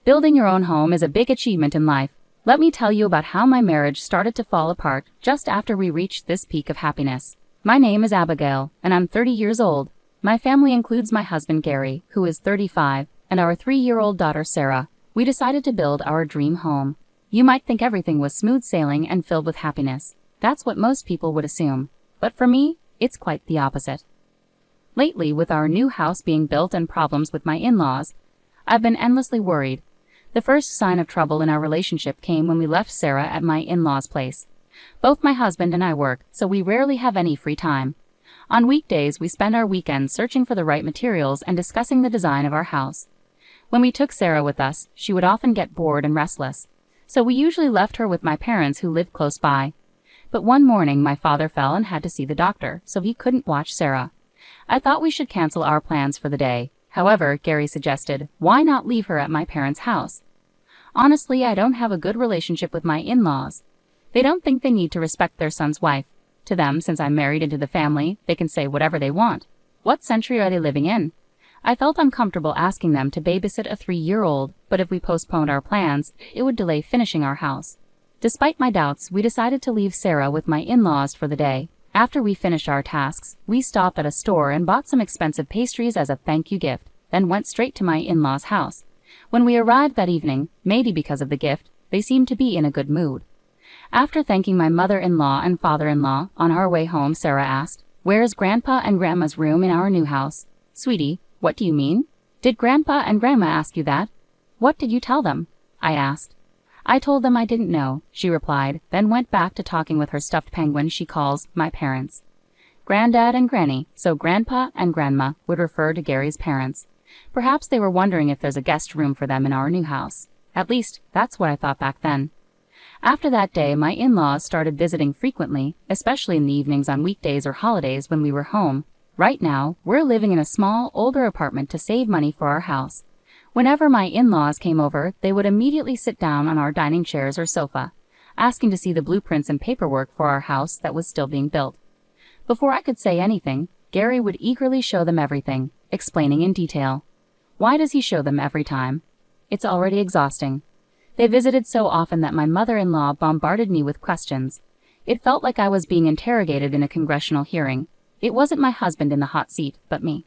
Building your own home is a big achievement in life. Let me tell you about how my marriage started to fall apart just after we reached this peak of happiness. My name is Abigail, and I'm 30 years old. My family includes my husband Gary, who is 35, and our 3-year-old daughter Sarah. We decided to build our dream home. You might think everything was smooth sailing and filled with happiness. That's what most people would assume. But for me, it's quite the opposite. Lately, with our new house being built and problems with my in-laws, I've been endlessly worried. The first sign of trouble in our relationship came when we left Sarah at my in-laws' place. Both my husband and I work, so we rarely have any free time. On weekdays, we spend our weekends searching for the right materials and discussing the design of our house. When we took Sarah with us, she would often get bored and restless, so we usually left her with my parents who lived close by. But one morning, my father fell and had to see the doctor, so he couldn't watch Sarah. I thought we should cancel our plans for the day. However, Gary suggested, why not leave her at my parents' house? Honestly, I don't have a good relationship with my in-laws. They don't think they need to respect their son's wife. To them, since I'm married into the family, they can say whatever they want. What century are they living in? I felt uncomfortable asking them to babysit a 3-year-old, but if we postponed our plans, it would delay finishing our house. Despite my doubts, we decided to leave Sarah with my in-laws for the day. After we finished our tasks, we stopped at a store and bought some expensive pastries as a thank you gift, then went straight to my in-laws' house. When we arrived that evening, maybe because of the gift, they seemed to be in a good mood. After thanking my mother-in-law and father-in-law, on our way home, Sarah asked, "Where's Grandpa and Grandma's room in our new house?" "Sweetie, what do you mean? Did Grandpa and Grandma ask you that?" "What did you tell them?" I asked. "I told them I didn't know," she replied, then went back to talking with her stuffed penguin she calls my parents. Granddad and Granny, so Grandpa and Grandma would refer to Gary's parents. Perhaps they were wondering if there's a guest room for them in our new house. At least, that's what I thought back then. After that day, my in-laws started visiting frequently, especially in the evenings on weekdays or holidays when we were home. Right now, we're living in a small, older apartment to save money for our house. Whenever my in-laws came over, they would immediately sit down on our dining chairs or sofa, asking to see the blueprints and paperwork for our house that was still being built. Before I could say anything, Gary would eagerly show them everything, explaining in detail. Why does he show them every time? It's already exhausting. They visited so often that my mother-in-law bombarded me with questions. It felt like I was being interrogated in a congressional hearing. It wasn't my husband in the hot seat, but me.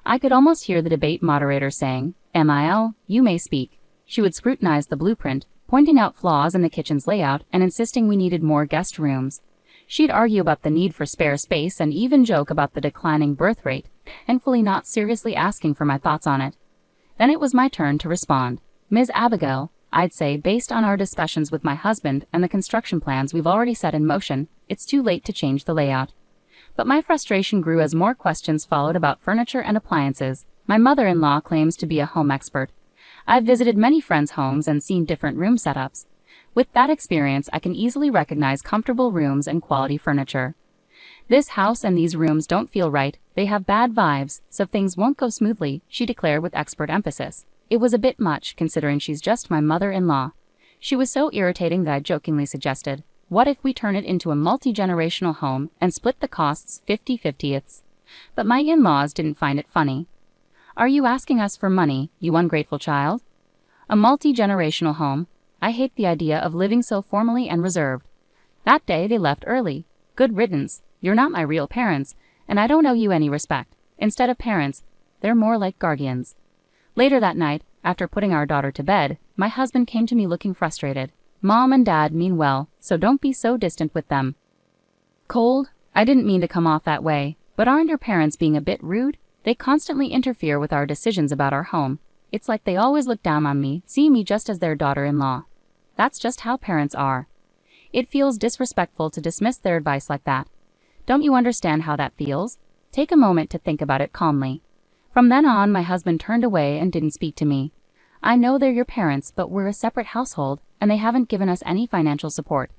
I could almost hear the debate moderator saying, "Mil, you may speak." She would scrutinize the blueprint, pointing out flaws in the kitchen's layout and insisting we needed more guest rooms. She'd argue about the need for spare space and even joke about the declining birth rate, thankfully not seriously asking for my thoughts on it. Then it was my turn to respond. "Ms. Abigail, I'd say, based on our discussions with my husband and the construction plans we've already set in motion, it's too late to change the layout." But my frustration grew as more questions followed about furniture and appliances. My mother-in-law claims to be a home expert. I've visited many friends' homes and seen different room setups. With that experience, I can easily recognize comfortable rooms and quality furniture. "This house and these rooms don't feel right. They have bad vibes, so things won't go smoothly," she declared with expert emphasis. It was a bit much, considering she's just my mother-in-law. She was so irritating that I jokingly suggested, "What if we turn it into a multi-generational home and split the costs 50-50?" But my in-laws didn't find it funny. "Are you asking us for money, you ungrateful child? A multi-generational home? I hate the idea of living so formally and reserved." That day they left early. Good riddance. You're not my real parents, and I don't owe you any respect. Instead of parents, they're more like guardians. Later that night, after putting our daughter to bed, my husband came to me looking frustrated. "Mom and Dad mean well, so don't be so distant with them." Cold? I didn't mean to come off that way, but aren't your parents being a bit rude? They constantly interfere with our decisions about our home. It's like they always look down on me, see me just as their daughter-in-law. That's just how parents are. It feels disrespectful to dismiss their advice like that. Don't you understand how that feels? Take a moment to think about it calmly. From then on, my husband turned away and didn't speak to me. I know they're your parents, but we're a separate household, and they haven't given us any financial support.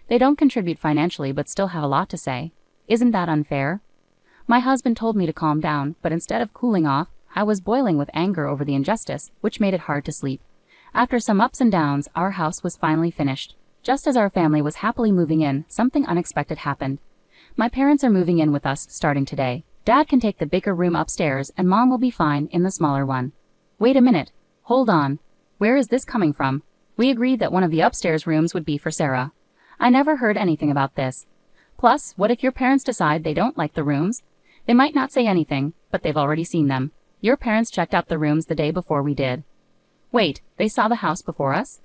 They don't contribute financially but still have a lot to say. Isn't that unfair? My husband told me to calm down, but instead of cooling off, I was boiling with anger over the injustice, which made it hard to sleep. After some ups and downs, our house was finally finished. Just as our family was happily moving in, something unexpected happened. My parents are moving in with us starting today. Dad can take the bigger room upstairs and Mom will be fine in the smaller one. Wait a minute. Hold on. Where is this coming from? We agreed that one of the upstairs rooms would be for Sarah. I never heard anything about this. Plus, what if your parents decide they don't like the rooms? They might not say anything, but they've already seen them. Your parents checked out the rooms the day before we did. Wait, they saw the house before us?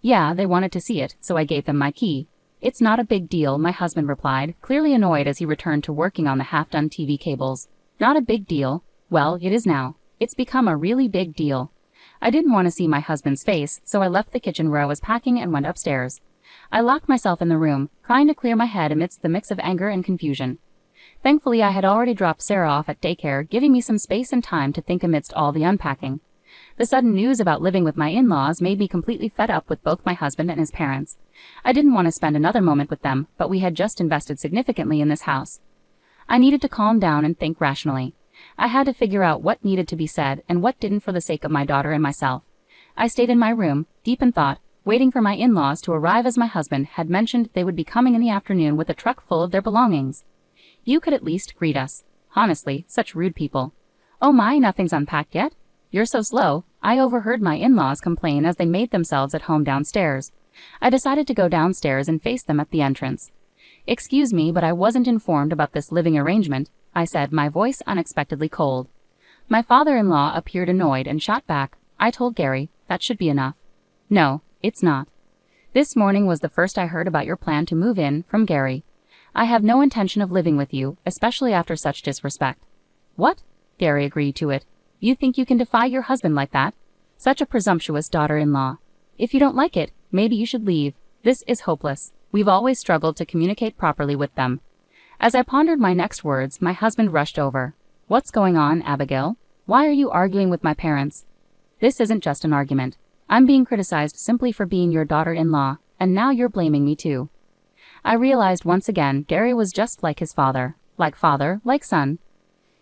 Yeah, they wanted to see it, so I gave them my key. It's not a big deal, my husband replied, clearly annoyed as he returned to working on the half-done TV cables. Not a big deal. Well, it is now. It's become a really big deal. I didn't want to see my husband's face, so I left the kitchen where I was packing and went upstairs. I locked myself in the room, trying to clear my head amidst the mix of anger and confusion. Thankfully, I had already dropped Sarah off at daycare, giving me some space and time to think amidst all the unpacking. The sudden news about living with my in-laws made me completely fed up with both my husband and his parents. I didn't want to spend another moment with them, but we had just invested significantly in this house. I needed to calm down and think rationally. I had to figure out what needed to be said and what didn't for the sake of my daughter and myself. I stayed in my room, deep in thought, waiting for my in-laws to arrive as my husband had mentioned they would be coming in the afternoon with a truck full of their belongings. You could at least greet us. Honestly, such rude people. Oh my, nothing's unpacked yet? You're so slow. I overheard my in-laws complain as they made themselves at home downstairs. I decided to go downstairs and face them at the entrance. Excuse me, but I wasn't informed about this living arrangement, I said, my voice unexpectedly cold. My father-in-law appeared annoyed and shot back. I told Gary, that should be enough. No, it's not. This morning was the first I heard about your plan to move in from Gary. I have no intention of living with you, especially after such disrespect. What? Gary agreed to it. You think you can defy your husband like that? Such a presumptuous daughter-in-law. If you don't like it, maybe you should leave. This is hopeless. We've always struggled to communicate properly with them. As I pondered my next words, my husband rushed over. What's going on, Abigail? Why are you arguing with my parents? This isn't just an argument. I'm being criticized simply for being your daughter-in-law, and now you're blaming me too. I realized once again Gary was just like his father, like son.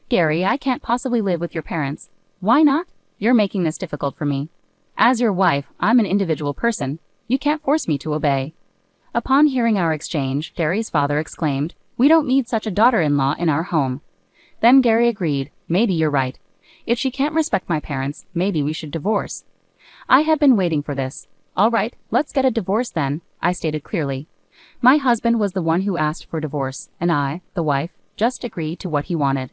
Gary, I can't possibly live with your parents. Why not? You're making this difficult for me. As your wife, I'm an individual person. You can't force me to obey. Upon hearing our exchange, Gary's father exclaimed, We don't need such a daughter-in-law in our home. Then Gary agreed, maybe you're right. If she can't respect my parents, maybe we should divorce. I had been waiting for this. All right, let's get a divorce then, I stated clearly. My husband was the one who asked for divorce, and I, the wife, just agreed to what he wanted.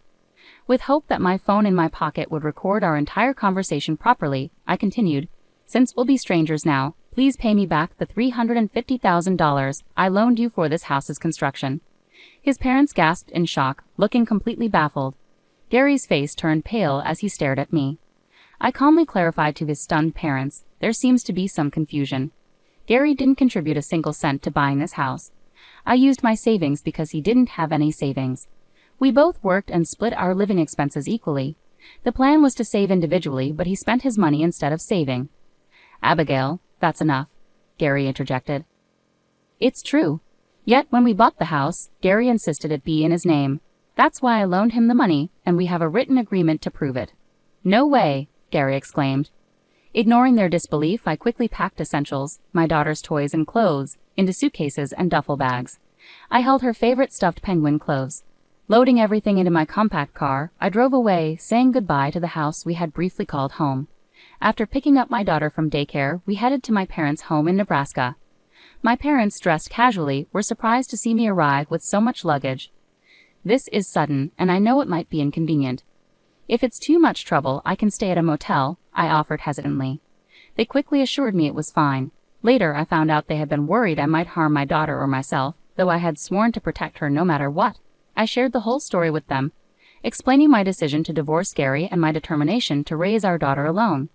With hope that my phone in my pocket would record our entire conversation properly, I continued, Since we'll be strangers now, please pay me back the $350,000 I loaned you for this house's construction. His parents gasped in shock, looking completely baffled. Gary's face turned pale as he stared at me. I calmly clarified to his stunned parents, there seems to be some confusion. Gary didn't contribute a single cent to buying this house. I used my savings because he didn't have any savings. We both worked and split our living expenses equally. The plan was to save individually, but he spent his money instead of saving. Abigail, that's enough, Gary interjected. It's true. Yet when we bought the house, Gary insisted it be in his name. That's why I loaned him the money, and we have a written agreement to prove it. No way, Gary exclaimed. Ignoring their disbelief, I quickly packed essentials, my daughter's toys and clothes, into suitcases and duffel bags. I held her favorite stuffed penguin close. Loading everything into my compact car, I drove away, saying goodbye to the house we had briefly called home. After picking up my daughter from daycare, we headed to my parents' home in Nebraska. My parents, dressed casually, were surprised to see me arrive with so much luggage. This is sudden, and I know it might be inconvenient. If it's too much trouble, I can stay at a motel, I offered hesitantly. They quickly assured me it was fine. Later, I found out they had been worried I might harm my daughter or myself, though I had sworn to protect her no matter what. I shared the whole story with them, explaining my decision to divorce Gary and my determination to raise our daughter alone.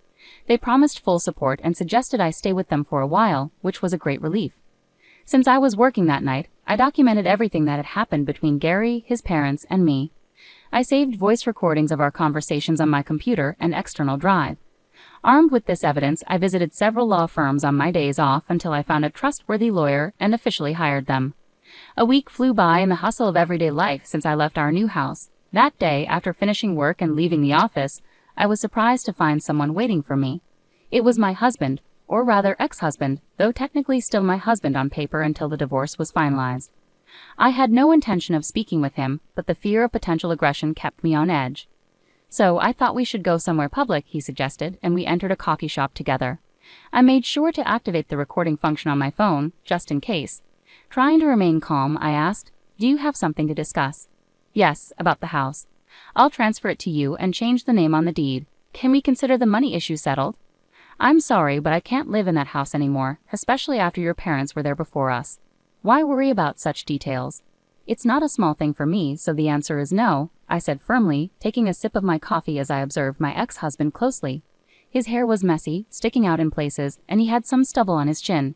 They promised full support and suggested I stay with them for a while, which was a great relief. Since I was working that night, I documented everything that had happened between Gary, his parents, and me. I saved voice recordings of our conversations on my computer and external drive. Armed with this evidence, I visited several law firms on my days off until I found a trustworthy lawyer and officially hired them. A week flew by in the hustle of everyday life since I left our new house. That day, after finishing work and leaving the office, I was surprised to find someone waiting for me. It was my husband, or rather ex-husband, though technically still my husband on paper until the divorce was finalized. I had no intention of speaking with him, but the fear of potential aggression kept me on edge. So I thought we should go somewhere public, he suggested, and we entered a coffee shop together. I made sure to activate the recording function on my phone, just in case. Trying to remain calm, I asked, "Do you have something to discuss?" "Yes, about the house. I'll transfer it to you and change the name on the deed. Can we consider the money issue settled?" "I'm sorry, but I can't live in that house anymore, especially after your parents were there before us." "Why worry about such details?" "It's not a small thing for me, so the answer is no," I said firmly, taking a sip of my coffee as I observed my ex-husband closely. His hair was messy, sticking out in places, and he had some stubble on his chin.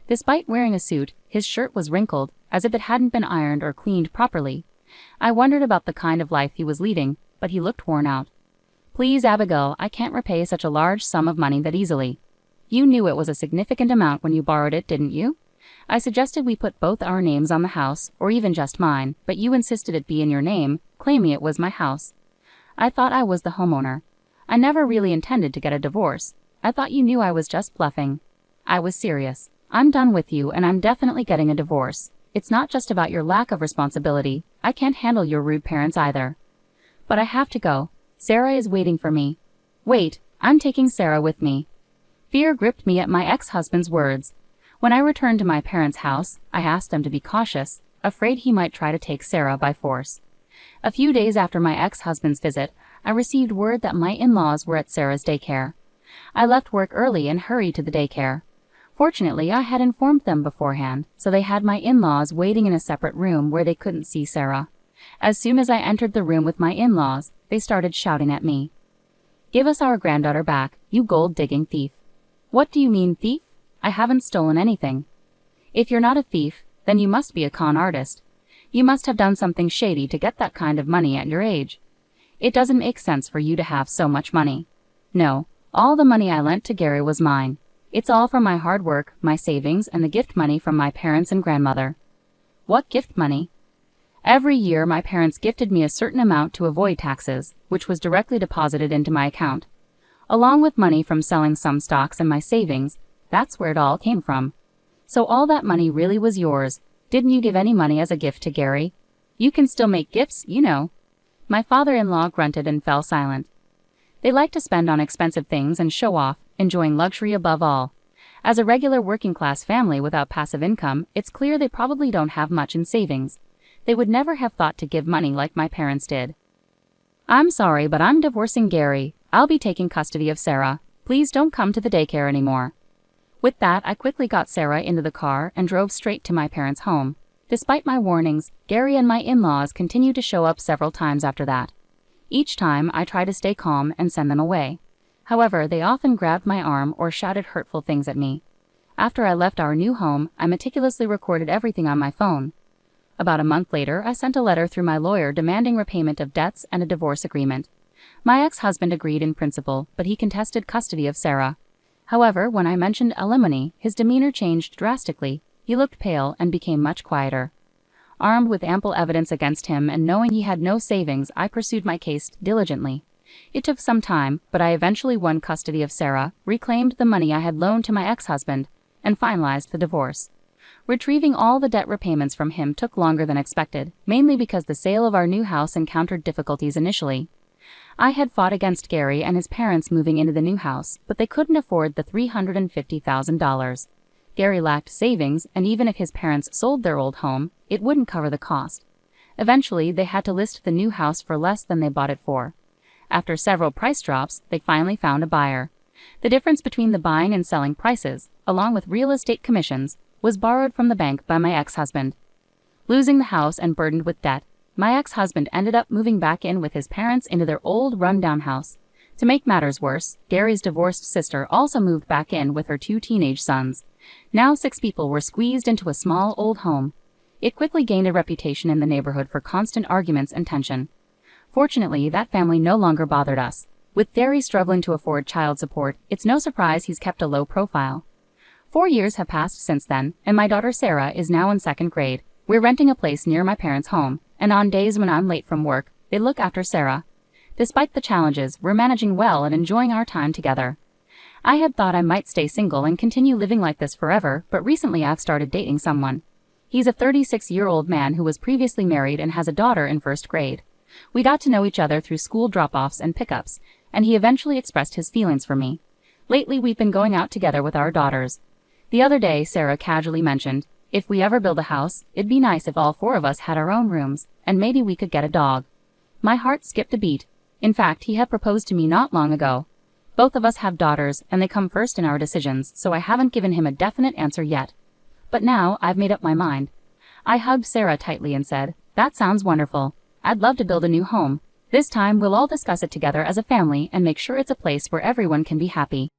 Despite wearing a suit, his shirt was wrinkled, as if it hadn't been ironed or cleaned properly. I wondered about the kind of life he was leading, but he looked worn out. "Please, Abigail, I can't repay such a large sum of money that easily." "You knew it was a significant amount when you borrowed it, didn't you?" "I suggested we put both our names on the house, or even just mine, but you insisted it be in your name, claiming it was my house." "I thought I was the homeowner. I never really intended to get a divorce. I thought you knew I was just bluffing." "I was serious. I'm done with you, and I'm definitely getting a divorce. It's not just about your lack of responsibility. I can't handle your rude parents either." "But I have to go. Sarah is waiting for me." "Wait, I'm taking Sarah with me." Fear gripped me at my ex-husband's words. When I returned to my parents' house, I asked them to be cautious, afraid he might try to take Sarah by force. A few days after my ex-husband's visit, I received word that my in-laws were at Sarah's daycare. I left work early and hurried to the daycare. Fortunately, I had informed them beforehand, so they had my in-laws waiting in a separate room where they couldn't see Sarah. As soon as I entered the room with my in-laws, they started shouting at me. "Give us our granddaughter back, you gold-digging thief." "What do you mean, thief? I haven't stolen anything." "If you're not a thief, then you must be a con artist. You must have done something shady to get that kind of money at your age. It doesn't make sense for you to have so much money." "No, all the money I lent to Gary was mine. It's all from my hard work, my savings, and the gift money from my parents and grandmother." "What gift money?" "Every year my parents gifted me a certain amount to avoid taxes, which was directly deposited into my account. Along with money from selling some stocks and my savings, that's where it all came from." "So all that money really was yours. Didn't you give any money as a gift to Gary?" "You can still make gifts, you know." My father-in-law grunted and fell silent. They like to spend on expensive things and show off, enjoying luxury above all. As a regular working-class family without passive income, it's clear they probably don't have much in savings. They would never have thought to give money like my parents did. "I'm sorry, but I'm divorcing Gary. I'll be taking custody of Sarah. Please don't come to the daycare anymore." With that, I quickly got Sarah into the car and drove straight to my parents' home. Despite my warnings, Gary and my in-laws continued to show up several times after that. Each time, I tried to stay calm and send them away. However, they often grabbed my arm or shouted hurtful things at me. After I left our new home, I meticulously recorded everything on my phone. About a month later, I sent a letter through my lawyer demanding repayment of debts and a divorce agreement. My ex-husband agreed in principle, but he contested custody of Sarah. However, when I mentioned alimony, his demeanor changed drastically. He looked pale and became much quieter. Armed with ample evidence against him and knowing he had no savings, I pursued my case diligently. It took some time, but I eventually won custody of Sarah, reclaimed the money I had loaned to my ex-husband, and finalized the divorce. Retrieving all the debt repayments from him took longer than expected, mainly because the sale of our new house encountered difficulties initially. I had fought against Gary and his parents moving into the new house, but they couldn't afford the $350,000. Gary lacked savings, and even if his parents sold their old home, it wouldn't cover the cost. Eventually, they had to list the new house for less than they bought it for. After several price drops, they finally found a buyer. The difference between the buying and selling prices, along with real estate commissions, was borrowed from the bank by my ex-husband. Losing the house and burdened with debt, my ex-husband ended up moving back in with his parents into their old run-down house. To make matters worse, Gary's divorced sister also moved back in with her 2 teenage sons. Now 6 people were squeezed into a small old home. It quickly gained a reputation in the neighborhood for constant arguments and tension. Fortunately, that family no longer bothered us. With Gary struggling to afford child support, it's no surprise he's kept a low profile. 4 years have passed since then, and my daughter Sarah is now in 2nd grade. We're renting a place near my parents' home, and on days when I'm late from work, they look after Sarah. Despite the challenges, we're managing well and enjoying our time together. I had thought I might stay single and continue living like this forever, but recently I've started dating someone. He's a 36-year-old man who was previously married and has a daughter in 1st grade. We got to know each other through school drop-offs and pickups, and he eventually expressed his feelings for me. Lately we've been going out together with our daughters. The other day Sarah casually mentioned, if we ever build a house, it'd be nice if all four of us had our own rooms, and maybe we could get a dog. My heart skipped a beat. In fact, he had proposed to me not long ago. Both of us have daughters, and they come first in our decisions, so I haven't given him a definite answer yet. But now, I've made up my mind. I hugged Sarah tightly and said, that sounds wonderful. I'd love to build a new home. This time we'll all discuss it together as a family and make sure it's a place where everyone can be happy.